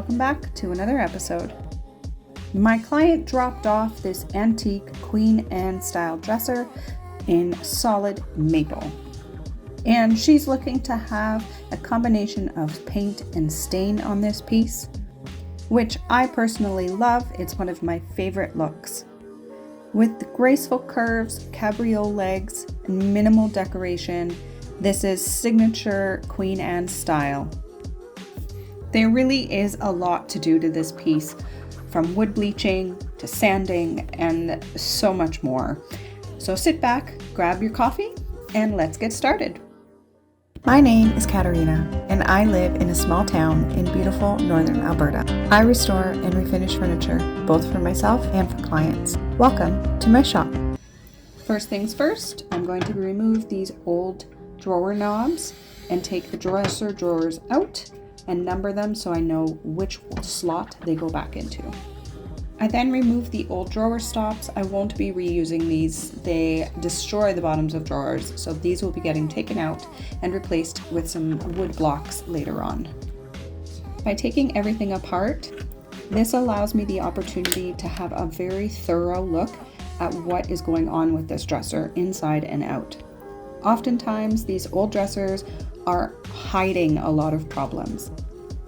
welcome back to another episode. My client dropped off this antique Queen Anne style dresser in solid maple. And she's looking to have a combination of paint and stain on this piece, which I personally love. It's one of my favorite looks. With the graceful curves, cabriole legs, and minimal decoration, this is signature Queen Anne style. There really is a lot to do to this piece, from wood bleaching to sanding and so much more. So sit back, grab your coffee, and let's get started. My name is Katarina, and I live in a small town in beautiful northern Alberta. I restore and refinish furniture, both for myself and for clients. Welcome to my shop. First things first, I'm going to remove these old drawer knobs and take the dresser drawers out and number them so I know which slot they go back into. I then remove the old drawer stops. I won't be reusing these. They destroy the bottoms of drawers, so these will be getting taken out and replaced with some wood blocks later on. By taking everything apart, this allows me the opportunity to have a very thorough look at what is going on with this dresser inside and out. Oftentimes, these old dressers are hiding a lot of problems.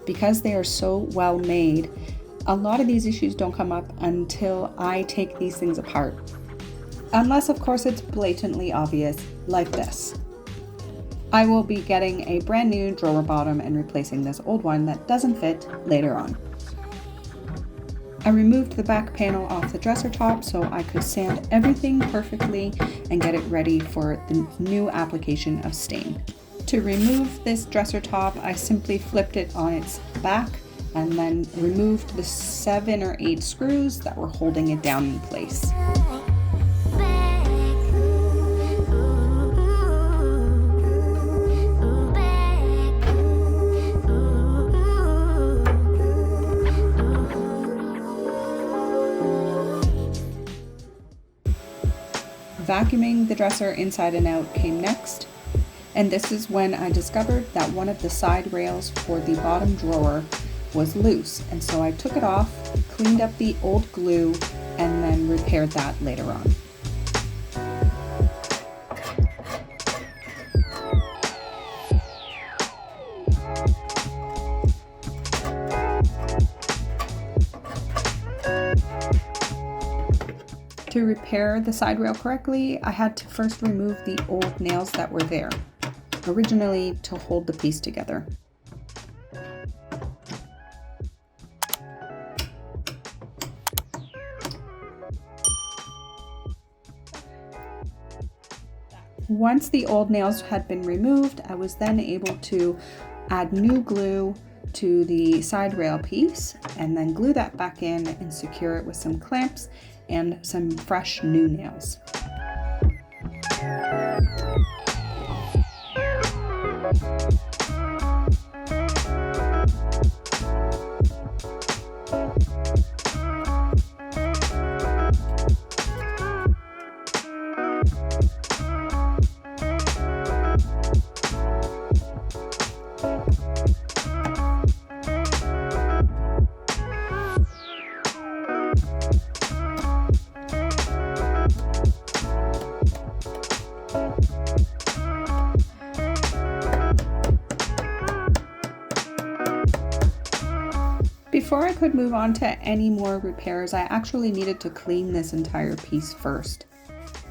Because they are so well made, a lot of these issues don't come up until I take these things apart. Unless, of course, it's blatantly obvious, like this. I will be getting a brand new drawer bottom and replacing this old one that doesn't fit later on. I removed the back panel off the dresser top so I could sand everything perfectly and get it ready for the new application of stain. To remove this dresser top, I simply flipped it on its back and then removed the 7 or 8 screws that were holding it down in place. Vacuuming the dresser inside and out came next, and this is when I discovered that one of the side rails for the bottom drawer was loose, and so I took it off, cleaned up the old glue, and then repaired that later on. To repair the side rail correctly, I had to first remove the old nails that were there, originally to hold the piece together. Once the old nails had been removed, I was then able to add new glue to the side rail piece and then glue that back in and secure it with some clamps and some fresh new nails. Before I could move on to any more repairs, I actually needed to clean this entire piece first.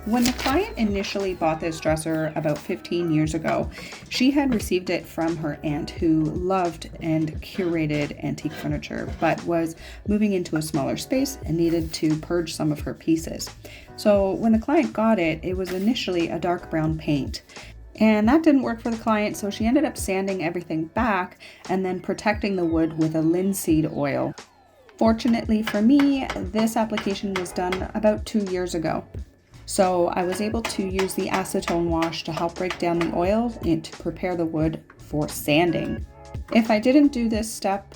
When the client initially bought this dresser about 15 years ago, she had received it from her aunt who loved and curated antique furniture, but was moving into a smaller space and needed to purge some of her pieces. So when the client got it, it was initially a dark brown paint. And that didn't work for the client, so she ended up sanding everything back and then protecting the wood with a linseed oil. Fortunately for me, this application was done about 2 years ago. So I was able to use the acetone wash to help break down the oil and to prepare the wood for sanding. If I didn't do this step,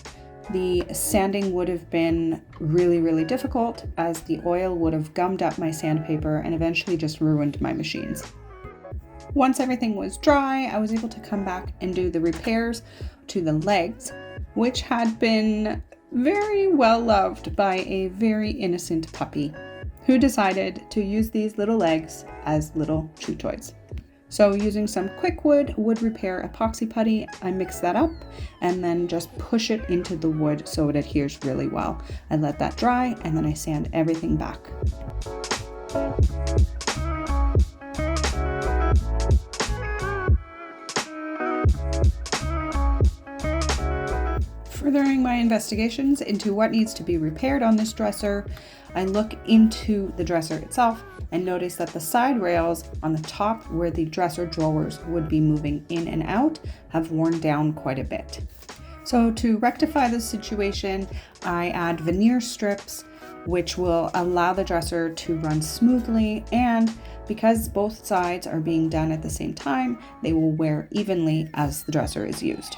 the sanding would have been really difficult, as the oil would have gummed up my sandpaper and eventually just ruined my machines. Once everything was dry, I was able to come back and do the repairs to the legs, which had been very well loved by a very innocent puppy who decided to use these little legs as little chew toys. So using some quick wood repair epoxy putty, I mix that up and then just push it into the wood so it adheres really well. I let that dry and then I sand everything back. Furthering my investigations into what needs to be repaired on this dresser, I look into the dresser itself and notice that the side rails on the top where the dresser drawers would be moving in and out have worn down quite a bit. So to rectify this situation, I add veneer strips, which will allow the dresser to run smoothly, and because both sides are being done at the same time, they will wear evenly as the dresser is used.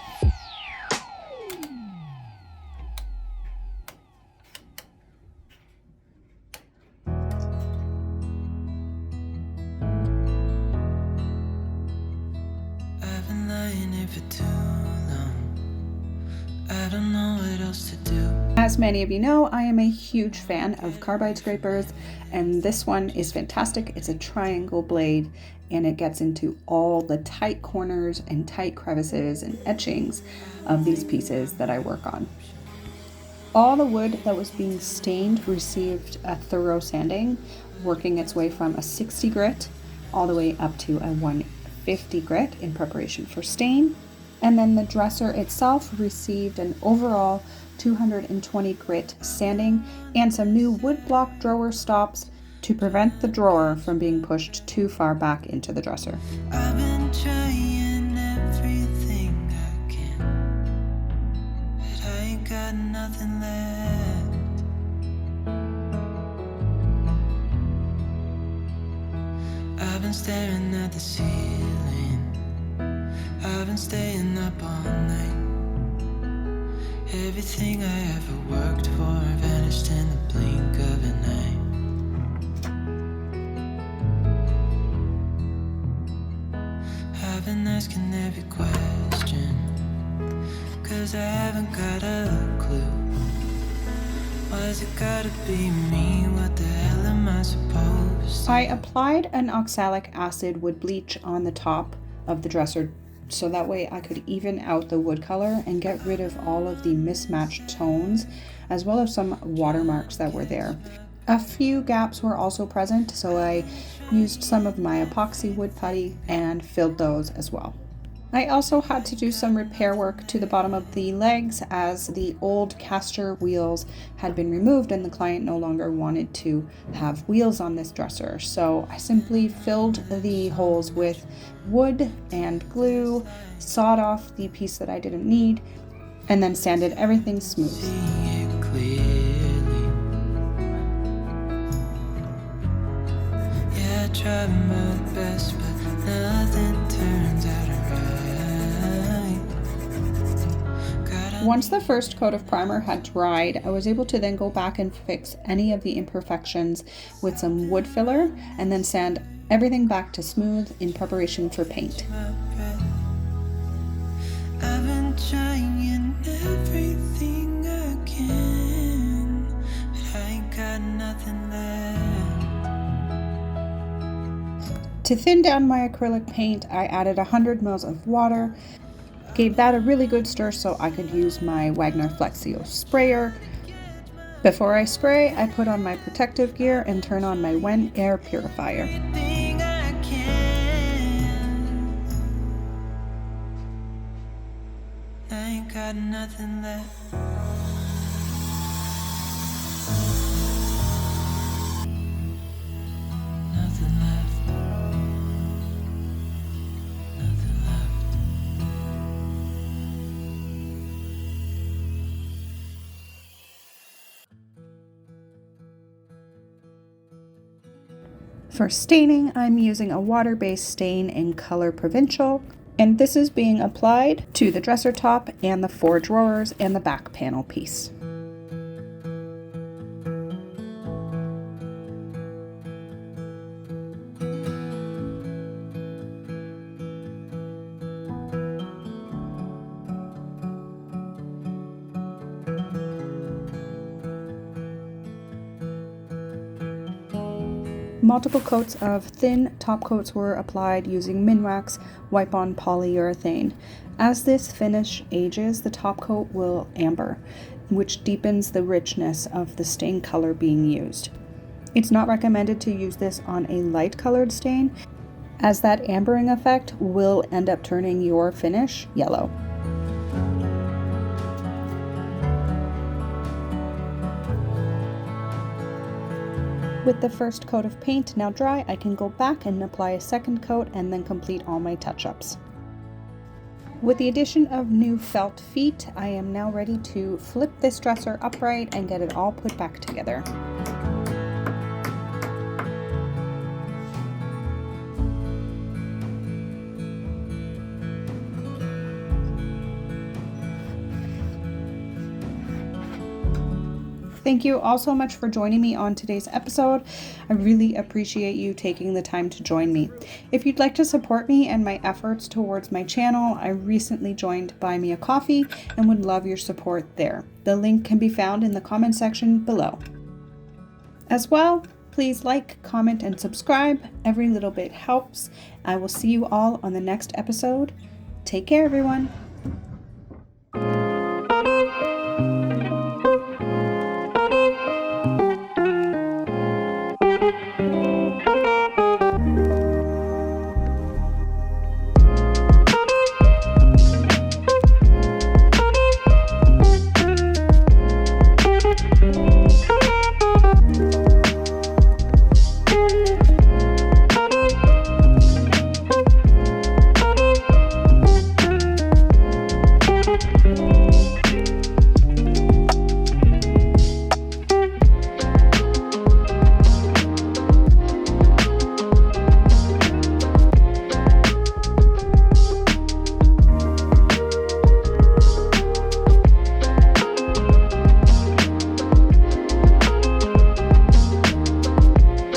As many of you know, I am a huge fan of carbide scrapers, and this one is fantastic. It's a triangle blade and it gets into all the tight corners and tight crevices and etchings of these pieces that I work on. All the wood that was being stained received a thorough sanding, working its way from a 60 grit all the way up to a 150 grit in preparation for stain. And then the dresser itself received an overall 220 grit sanding and some new wood block drawer stops to prevent the drawer from being pushed too far back into the dresser. I've been trying everything I can, but I ain't got nothing left. I've been staring at the ceiling, I've been staying up all night. Everything I ever worked for vanished in the blink of an eye. I've been asking every question, 'cause I haven't got a clue. Why's it gotta be me? What the hell am I supposed to? I applied an oxalic acid wood bleach on the top of the dresser so that way I could even out the wood color and get rid of all of the mismatched tones, as well as some watermarks that were there. A few gaps were also present, so I used some of my epoxy wood putty and filled those as well. I also had to do some repair work to the bottom of the legs as the old caster wheels had been removed and the client no longer wanted to have wheels on this dresser. So I simply filled the holes with wood and glue, sawed off the piece that I didn't need, and then sanded everything smooth. See it clearly. Yeah, I tried my best, but nothing turns out right. Once the first coat of primer had dried, I was able to then go back and fix any of the imperfections with some wood filler and then sand everything back to smooth in preparation for paint. I've been trying everything I can, but I ain't got nothing left. To thin down my acrylic paint, I added 100 ml of water, gave that a really good stir so I could use my Wagner Flexio sprayer. Before I spray, I put on my protective gear and turn on my Wen air purifier. Everything I can. I ain't got nothing left. Nothing left. Nothing left. For staining, I'm using a water-based stain in color Provincial, and this is being applied to the dresser top and the 4 drawers and the back panel piece. Multiple coats of thin top coats were applied using MinWax wipe-on polyurethane. As this finish ages, the top coat will amber, which deepens the richness of the stain color being used. It's not recommended to use this on a light colored stain, as that ambering effect will end up turning your finish yellow. With the first coat of paint now dry, I can go back and apply a second coat and then complete all my touch-ups. With the addition of new felt feet, I am now ready to flip this dresser upright and get it all put back together. Thank you all so much for joining me on today's episode. I really appreciate you taking the time to join me. If you'd like to support me and my efforts towards my channel, I recently joined Buy Me a Coffee and would love your support there. The link can be found in the comment section below. As well, please like, comment, and subscribe. Every little bit helps. I will see you all on the next episode. Take care, everyone.